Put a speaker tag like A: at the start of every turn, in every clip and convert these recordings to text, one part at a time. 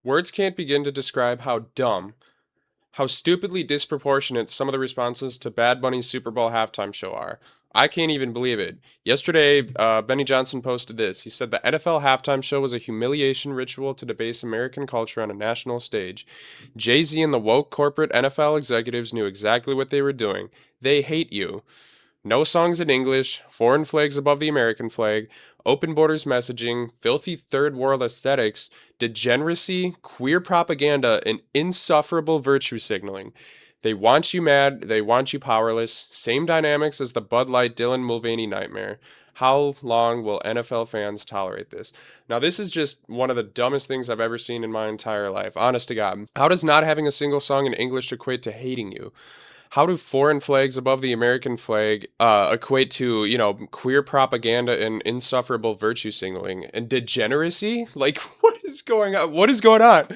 A: Words can't begin to describe how dumb, how stupidly disproportionate some of the responses to Bad Bunny's Super Bowl halftime show are. I can't even believe it. Yesterday, Benny Johnson posted this. He said the NFL halftime show was a humiliation ritual to debase American culture on a national stage. Jay-Z and the woke corporate NFL executives knew exactly what they were doing. They hate you. No songs in English, foreign flags above the American flag, open borders messaging, filthy third world aesthetics, degeneracy, queer propaganda, and insufferable virtue signaling. They want you mad, they want you powerless, same dynamics as the Bud Light Dylan Mulvaney nightmare. How long will NFL fans tolerate this? Now, this is just one of the dumbest things I've ever seen in my entire life, honest to God. How does not having a single song in English equate to hating you? How do foreign flags above the American flag equate to, queer propaganda and insufferable virtue signaling and degeneracy? Like, what is going on? What is going on?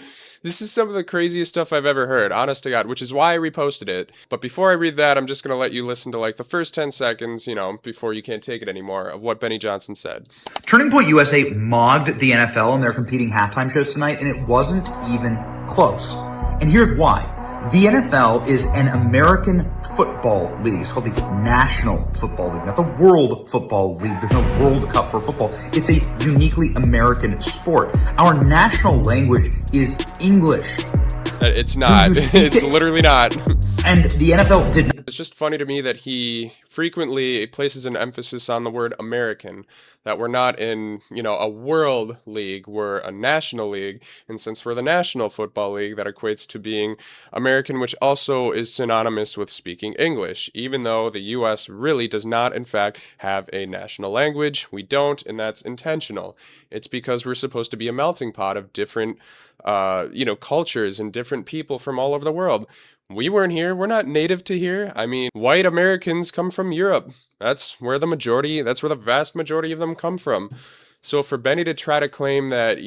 A: This is some of the craziest stuff I've ever heard, honest to God, which is why I reposted it. But before I read that, I'm just going to let you listen to like the first 10 seconds, before you can't take it anymore, of what Benny Johnson said.
B: Turning Point USA mogged the NFL in their competing halftime shows tonight, and it wasn't even close. And here's why. The NFL is an American football league. It's called the National Football League, not the World Football League. There's no World Cup for football. It's a uniquely American sport. Our national language is English.
A: It's not. It's literally not.
B: And the NFL did.
A: It's just funny to me that he frequently places an emphasis on the word American, that we're not in, a world league, we're a national league. And since we're the National Football League, that equates to being American, which also is synonymous with speaking English, even though the U.S. really does not, in fact, have a national language. We don't, and that's intentional. It's because we're supposed to be a melting pot of different, cultures and different people from all over the world. We weren't here. We're not native to here. I mean, white Americans come from Europe. That's where the vast majority of them come from. So for Benny to try to claim that,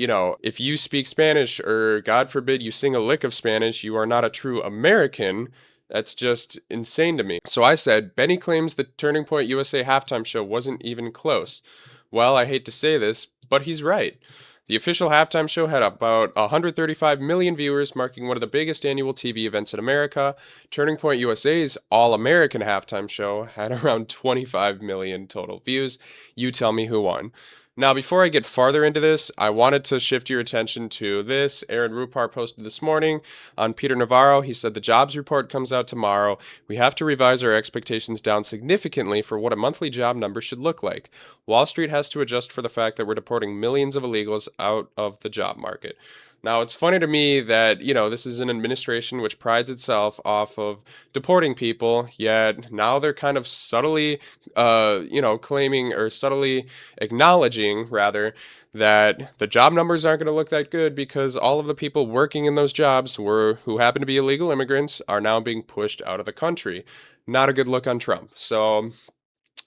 A: if you speak Spanish or God forbid you sing a lick of Spanish, you are not a true American, that's just insane to me. So I said, Benny claims the Turning Point USA halftime show wasn't even close. Well, I hate to say this, but he's right. The official halftime show had about 135 million viewers, marking one of the biggest annual TV events in America. Turning Point USA's All-American halftime show had around 25 million total views. You tell me who won. Now, before I get farther into this, I wanted to shift your attention to this. Aaron Rupar posted this morning on Peter Navarro. He said the jobs report comes out tomorrow. We have to revise our expectations down significantly for what a monthly job number should look like. Wall Street has to adjust for the fact that we're deporting millions of illegals out of the job market. Now, it's funny to me that, this is an administration which prides itself off of deporting people, yet now they're kind of subtly, claiming or subtly acknowledging, rather, that the job numbers aren't going to look that good because all of the people working in those jobs who happen to be illegal immigrants are now being pushed out of the country. Not a good look on Trump. So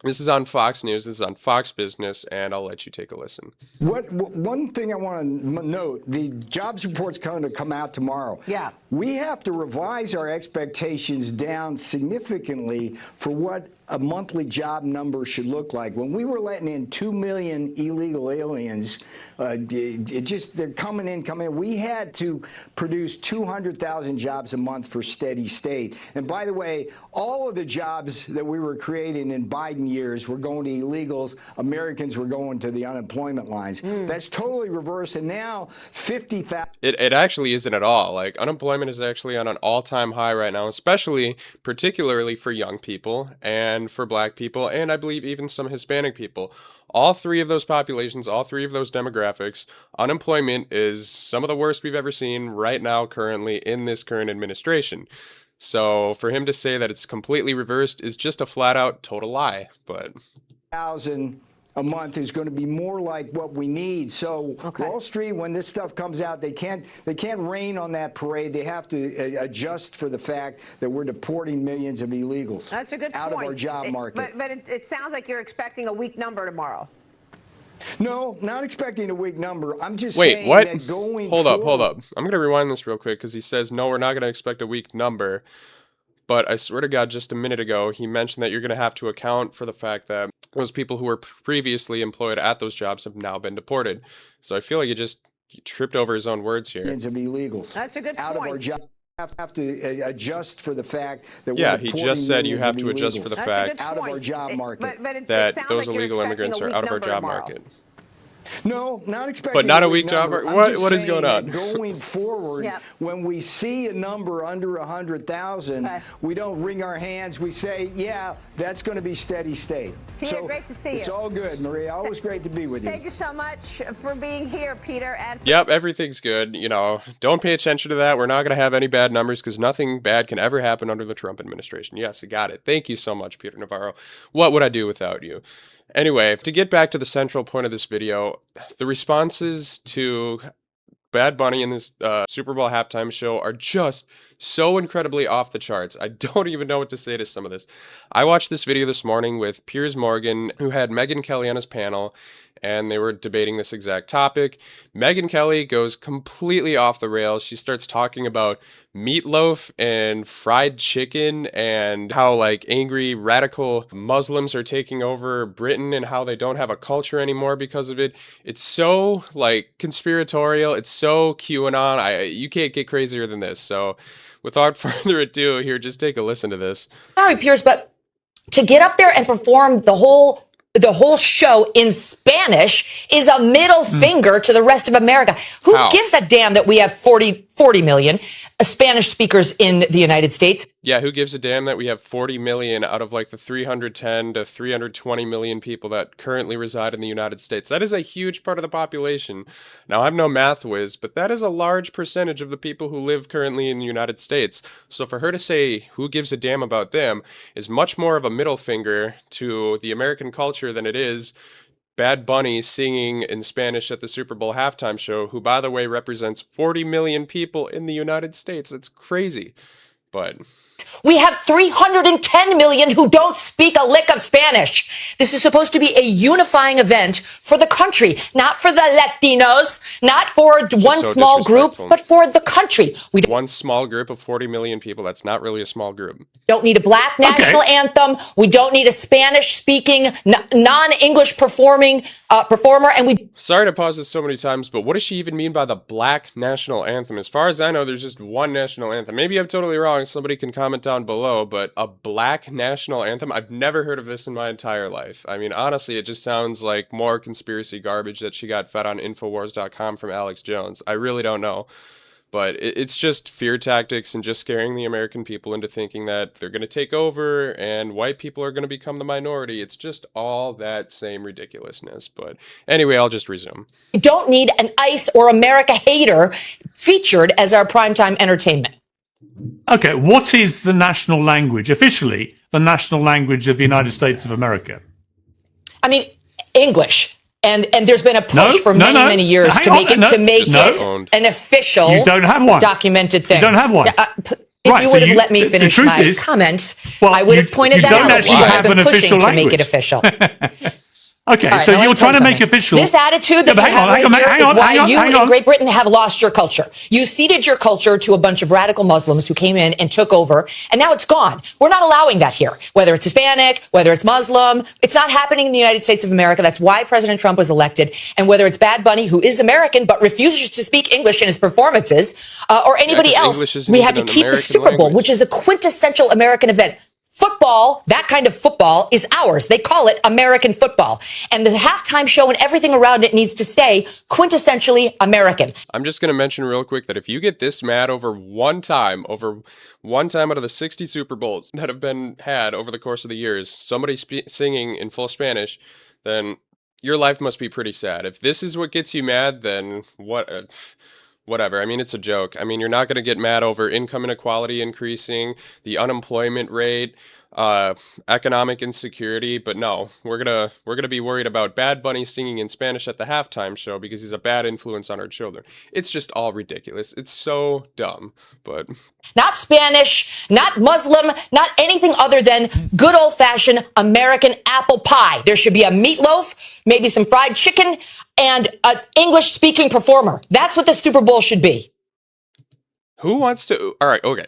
A: this is on Fox News, this is on Fox Business, and I'll let you take a listen.
C: One thing I want to note, the jobs report's going to come out tomorrow.
D: Yeah.
C: We have to revise our expectations down significantly for what a monthly job number should look like. When we were letting in 2 million illegal aliens, they're coming in. We had to produce 200,000 jobs a month for steady state. And by the way, all of the jobs that we were creating in Biden years were going to illegals. Americans were going to the unemployment lines. That's totally reversed. And now 50,000.
A: It actually isn't at all. Like, unemployment is actually on an all-time high right now, particularly for young people and for black people, and I believe even some Hispanic people. All three of those populations, all three of those demographics, unemployment is some of the worst we've ever seen right now, currently, in this current administration. So for him to say that it's completely reversed is just a flat-out total lie, but...
C: Thousand a month is going to be more like what we need. So Wall Street, when this stuff comes out, they can't rain on that parade. They have to adjust for the fact that we're deporting millions of illegals.
D: That's a good
C: out
D: point.
C: Of our job market.
D: But it sounds like you're expecting a weak number tomorrow.
C: No, not expecting a weak number. I'm just
A: Wait,
C: saying
A: what?
C: that going
A: Hold
C: forward,
A: up. I'm going to rewind this real quick because he says, no, we're not going to expect a weak number. But I swear to God, just a minute ago, he mentioned that you're going to have to account for the fact that those people who were previously employed at those jobs have now been deported. So I feel like tripped over his own words here.
C: Of illegals.
D: That's a good
C: Out of our
D: point.
C: job. Have to adjust for the fact that
A: Yeah,
C: we're
A: he
C: deporting
A: just said you
C: millions
A: have
C: of
A: to adjust for
C: illegals.
A: the
D: That's a good
A: fact
C: out of our
D: point.
C: job market.
D: But it
A: that
D: sounds
A: those
D: like you're
A: illegal
D: expecting
A: immigrants
D: a
A: are
D: weak
A: out of our
D: number
A: job
D: tomorrow.
A: market.
C: No, not expecting.
A: But not a weak
C: weak
A: job
C: number.
A: market?
C: I'm just
A: What is
C: saying
A: going on?
C: that going forward,
D: Yep.
C: when we see a number under 100,000,
D: Okay.
C: we don't wring our hands. We say, yeah, that's going to be steady state.
D: Peter, great to see you.
C: It's all good, Maria. Always great to be with you.
D: Thank you so much for being here, Peter. And
A: Yep, everything's good. You know, don't pay attention to that. We're not going to have any bad numbers because nothing bad can ever happen under the Trump administration. Yes, I got it. Thank you so much, Peter Navarro. What would I do without you? Anyway, to get back to the central point of this video, the responses to Bad Bunny in this Super Bowl halftime show are just so incredibly off the charts. I don't even know what to say to some of this. I watched this video this morning with Piers Morgan, who had Megyn Kelly on his panel, and they were debating this exact topic. Megyn Kelly goes completely off the rails. She starts talking about meatloaf and fried chicken and how like angry radical Muslims are taking over Britain and how they don't have a culture anymore because of it. It's so like conspiratorial. It's so QAnon. You can't get crazier than this. So without further ado, here, just take a listen to this.
E: Sorry, Pierce, but to get up there and perform the whole show in Spanish is a middle finger to the rest of America. Who
A: How?
E: gives a damn that we have 40 million Spanish speakers in the United States?
A: Yeah, who gives a damn that we have 40 million out of like the 310 to 320 million people that currently reside in the United States? That is a huge part of the population. Now, I'm no math whiz, but that is a large percentage of the people who live currently in the United States. So for her to say who gives a damn about them is much more of a middle finger to the American culture than it is Bad Bunny singing in Spanish at the Super Bowl halftime show, who, by the way, represents 40 million people in the United States. That's crazy. But
E: We have 310 million who don't speak a lick of Spanish. This is supposed to be a unifying event for the country, not for the Latinos, not for one
A: so
E: small group,
A: disrespectful.
E: but for the country. We
A: one small group of 40 million people, that's not really a small group.
E: don't need a black national anthem. We don't need a Spanish-speaking, non-English performer, and we
A: Sorry to pause this so many times, but what does she even mean by the black national anthem? As far as I know, there's just one national anthem. Maybe I'm totally wrong. Somebody can comment down below, but a black national anthem? I've never heard of this in my entire life. I mean, honestly, it just sounds like more conspiracy garbage that she got fed on Infowars.com from Alex Jones. I really don't know. But it's just fear tactics and just scaring the American people into thinking that they're going to take over and white people are going to become the minority. It's just all that same ridiculousness. But anyway, I'll just resume.
E: don't need an ICE or America hater featured as our primetime entertainment.
F: Okay, what is the national language, officially the national language of the United States of America?
E: I mean, English. And there's been a push for many years
F: Hang
E: to
F: on,
E: make it an official,
F: You don't have one.
E: documented thing.
F: You don't have one.
E: If
F: Right,
E: you
F: so
E: would have
F: you-
E: let me
F: the
E: finish
F: truth
E: my
F: is-
E: comments,
F: Well,
E: I would have
F: you-
E: pointed
F: you
E: that
F: don't
E: out.
F: actually
E: People
F: have
E: have been
F: an
E: pushing
F: official
E: to make
F: language.
E: it official.
F: Okay,
E: All right,
F: so
E: now let
F: you're
E: me tell
F: trying to make
E: something.
F: official.
E: This attitude that
F: No,
E: you
F: but
E: have right here
F: hang
E: is
F: on,
E: why
F: hang on,
E: you
F: hang
E: in
F: on.
E: Great Britain have lost your culture. You ceded your culture to a bunch of radical Muslims who came in and took over, and now it's gone. We're not allowing that here. Whether it's Hispanic, whether it's Muslim, it's not happening in the United States of America. That's why President Trump was elected. And whether it's Bad Bunny, who is American but refuses to speak English in his performances, or anybody
A: 'cause
E: else,
A: English isn't
E: we
A: even
E: have to
A: an
E: keep the
A: American
E: Super Bowl,
A: language.
E: which is a quintessential American event. Football, that kind of football, is ours. They call it American football. And the halftime show and everything around it needs to stay quintessentially American.
A: I'm just going to mention real quick that if you get this mad over one time out of the 60 Super Bowls that have been had over the course of the years, somebody singing in full Spanish, then your life must be pretty sad. If this is what gets you mad, then whatever. I mean, it's a joke. I mean, you're not going to get mad over income inequality increasing, the unemployment rate, economic insecurity, but no, we're gonna be worried about Bad Bunny singing in Spanish at the halftime show because he's a bad influence on our children. It's just all ridiculous. It's so dumb, but
E: Not Spanish, not Muslim, not anything other than good old-fashioned American apple pie. There should be a meatloaf, maybe some fried chicken, and an English-speaking performer. That's what the Super Bowl should be.
A: who wants to? All right, okay.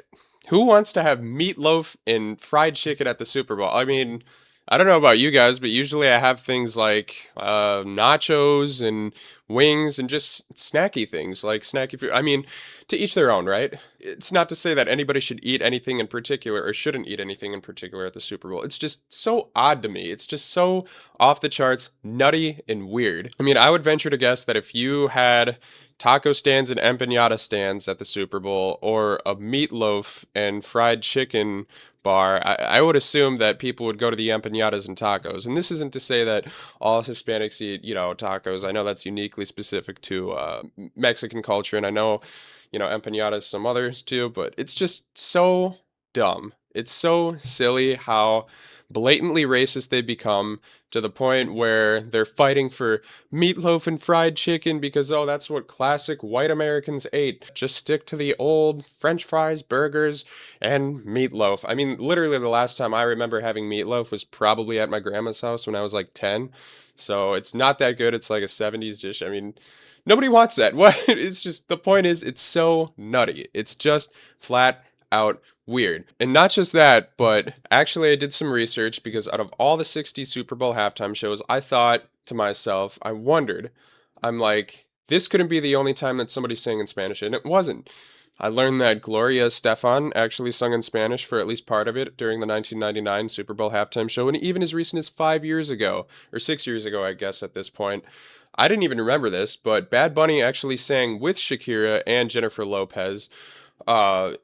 A: Who wants to have meatloaf and fried chicken at the Super Bowl? I mean, I don't know about you guys, but usually I have things like nachos and wings and just snacky things like snacky food. I mean, to each their own, right? It's not to say that anybody should eat anything in particular or shouldn't eat anything in particular at the Super Bowl. It's just so odd to me. It's just so off the charts, nutty and weird. I mean, I would venture to guess that if you had taco stands and empanada stands at the Super Bowl or a meatloaf and fried chicken bar, I would assume that people would go to the empanadas and tacos. And this isn't to say that all Hispanics eat, tacos. I know that's uniquely specific to Mexican culture, and I know, empanadas some others too, but it's just so dumb. It's so silly how blatantly racist they become to the point where they're fighting for meatloaf and fried chicken because, oh, that's what classic white Americans ate. Just stick to the old French fries, burgers, and meatloaf. I mean, literally the last time I remember having meatloaf was probably at my grandma's house when I was like 10. So it's not that good. It's like a 70s dish. I mean, nobody wants that. What? It's just, the point is, it's so nutty. It's just flat out weird. And not just that, but actually I did some research because out of all the 60 Super Bowl halftime shows, I thought to myself, I'm like, this couldn't be the only time that somebody sang in Spanish, and it wasn't. I learned that Gloria Estefan actually sung in Spanish for at least part of it during the 1999 Super Bowl halftime show, and even as recent as 5 years ago, or 6 years ago, I guess at this point. I didn't even remember this, but Bad Bunny actually sang with Shakira and Jennifer Lopez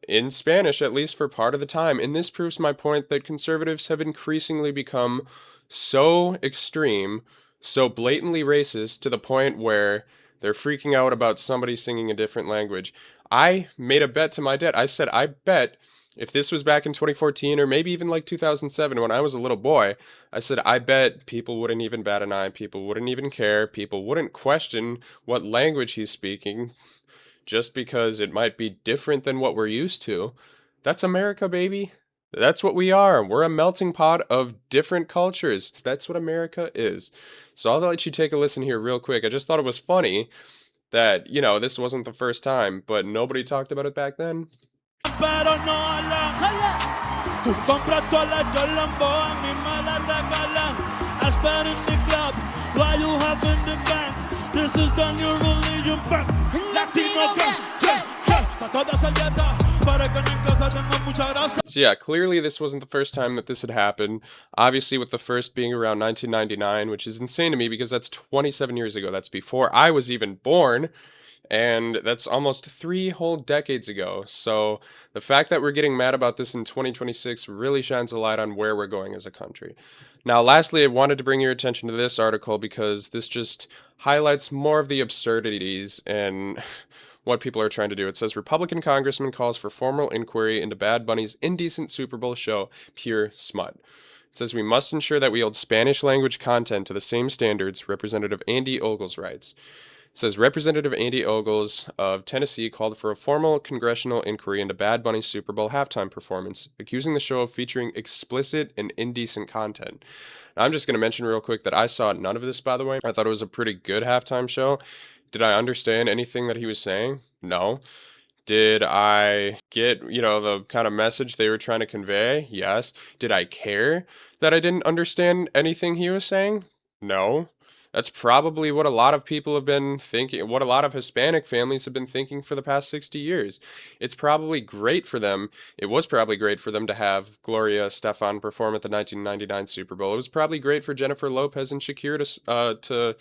A: in Spanish, at least for part of the time. And this proves my point that conservatives have increasingly become so extreme, so blatantly racist to the point where they're freaking out about somebody singing a different language. I made a bet to my dad. I said, I bet if this was back in 2014 or maybe even like 2007 when I was a little boy, I said, I bet people wouldn't even bat an eye. People wouldn't even care. People wouldn't question what language he's speaking just because it might be different than what we're used to. That's America, baby. That's what we are. We're a melting pot of different cultures. That's what America is. So I'll let you take a listen here real quick. I just thought it was funny that, this wasn't the first time, but nobody talked about it back then.
G: Pero no alam. Tú compras todas las Lambo, a mí me las regalan. I spend in the club, what you have in the bank. This is the new religion bank. Latino gang, yeah, yeah. Está toda sellada, para que en casa tenga mucha grasa.
A: So yeah, clearly this wasn't the first time that this had happened. Obviously with the first being around 1999, which is insane to me because that's 27 years ago. That's before I was even born. And that's almost 3 whole decades ago. So the fact that we're getting mad about this in 2026 really shines a light on where we're going as a country. Now, lastly, I wanted to bring your attention to this article because this just highlights more of the absurdities and what people are trying to do. It says, Republican congressman calls for formal inquiry into Bad Bunny's indecent Super Bowl show, pure smut. It says, we must ensure that we hold Spanish language content to the same standards, Representative Andy Ogles writes. It says, Representative Andy Ogles of Tennessee called for a formal congressional inquiry into Bad Bunny's Super Bowl halftime performance, accusing the show of featuring explicit and indecent content. Now, I'm just going to mention real quick that I saw none of this, by the way. I thought it was a pretty good halftime show. Did I understand anything that he was saying? No. Did I get, the kind of message they were trying to convey? Yes. Did I care that I didn't understand anything he was saying? No. That's probably what a lot of people have been thinking, what a lot of Hispanic families have been thinking for the past 60 years. It's probably great for them. It was probably great for them to have Gloria Estefan perform at the 1999 Super Bowl. It was probably great for Jennifer Lopez and Shakira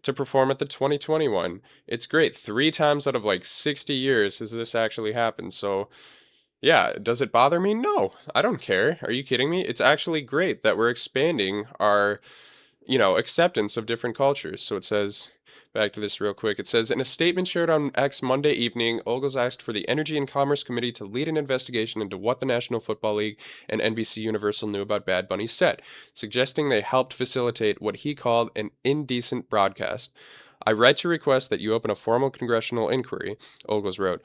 A: to perform at the 2021. It's great. 3 times out of like 60 years has this actually happened. So yeah, does it bother me? No, I don't care. Are you kidding me? It's actually great that we're expanding our acceptance of different cultures. So it says, back to this real quick, it says, in a statement shared on X Monday evening, Ogles asked for the Energy and Commerce Committee to lead an investigation into what the National Football League and NBC Universal knew about Bad Bunny's set, suggesting they helped facilitate what he called an indecent broadcast. I write to request that you open a formal congressional inquiry, Ogles wrote,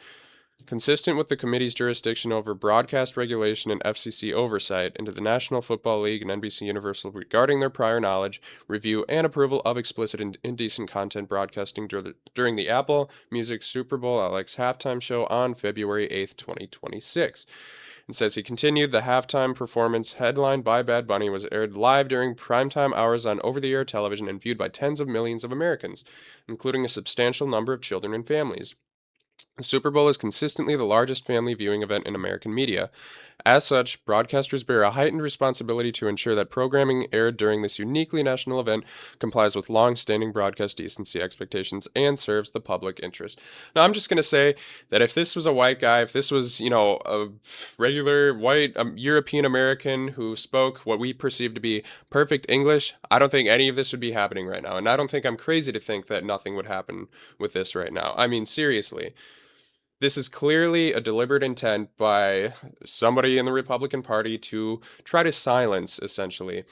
A: consistent with the committee's jurisdiction over broadcast regulation and FCC oversight into the National Football League and NBC Universal regarding their prior knowledge, review, and approval of explicit and indecent content broadcasting during the Apple Music Super Bowl LX halftime show on February 8th, 2026. It says he continued, the halftime performance headlined by Bad Bunny was aired live during primetime hours on over-the-air television and viewed by tens of millions of Americans, including a substantial number of children and families. The Super Bowl is consistently the largest family viewing event in American media. As such, broadcasters bear a heightened responsibility to ensure that programming aired during this uniquely national event complies with long-standing broadcast decency expectations and serves the public interest. Now, I'm just going to say that if this was a white guy, if this was, a regular white European American who spoke what we perceive to be perfect English, I don't think any of this would be happening right now. And I don't think I'm crazy to think that nothing would happen with this right now. I mean, seriously. This is clearly a deliberate intent by somebody in the Republican Party to try to silence, essentially,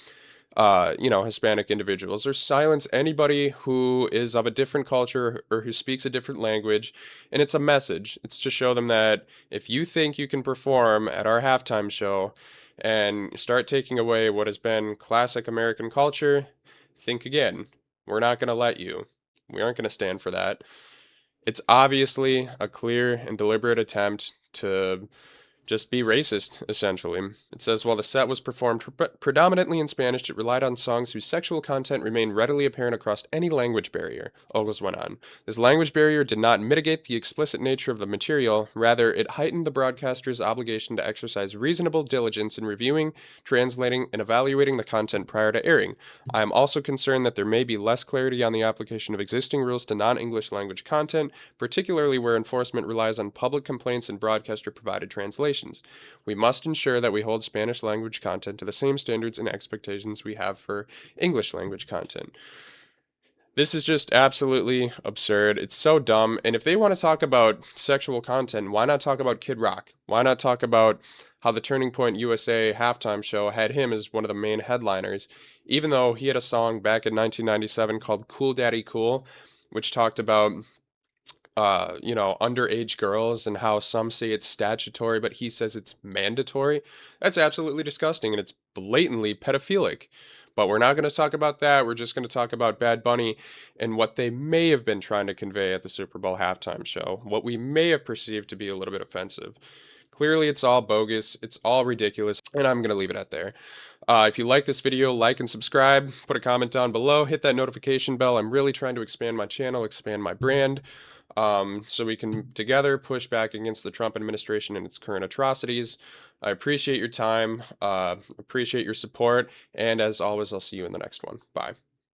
A: Hispanic individuals or silence anybody who is of a different culture or who speaks a different language. And it's a message. It's to show them that if you think you can perform at our halftime show and start taking away what has been classic American culture, think again. We're not going to let you. We aren't going to stand for that. It's obviously a clear and deliberate attempt to just be racist, essentially. It says, while the set was performed predominantly in Spanish, it relied on songs whose sexual content remained readily apparent across any language barrier, Ogles went on. This language barrier did not mitigate the explicit nature of the material, rather, it heightened the broadcaster's obligation to exercise reasonable diligence in reviewing, translating, and evaluating the content prior to airing. I am also concerned that there may be less clarity on the application of existing rules to non-English language content, particularly where enforcement relies on public complaints and broadcaster-provided translations. We must ensure that we hold Spanish language content to the same standards and expectations we have for English language content. This is just absolutely absurd. It's so dumb. And if they want to talk about sexual content, why not talk about Kid Rock? Why not talk about how the Turning Point USA halftime show had him as one of the main headliners, even though he had a song back in 1997 called Cool Daddy Cool, which talked about underage girls and how some say it's statutory, but he says it's mandatory. That's absolutely disgusting and it's blatantly pedophilic. But we're not going to talk about that. We're just going to talk about Bad Bunny and what they may have been trying to convey at the Super Bowl halftime show, what we may have perceived to be a little bit offensive. Clearly, it's all bogus. It's all ridiculous. And I'm going to leave it at there. If you like this video, like and subscribe. Put a comment down below. Hit that notification bell. I'm really trying to expand my channel, expand my brand. So we can together push back against the Trump administration and its current atrocities. I appreciate your time, appreciate your support, and as always, I'll see you in the next one. Bye.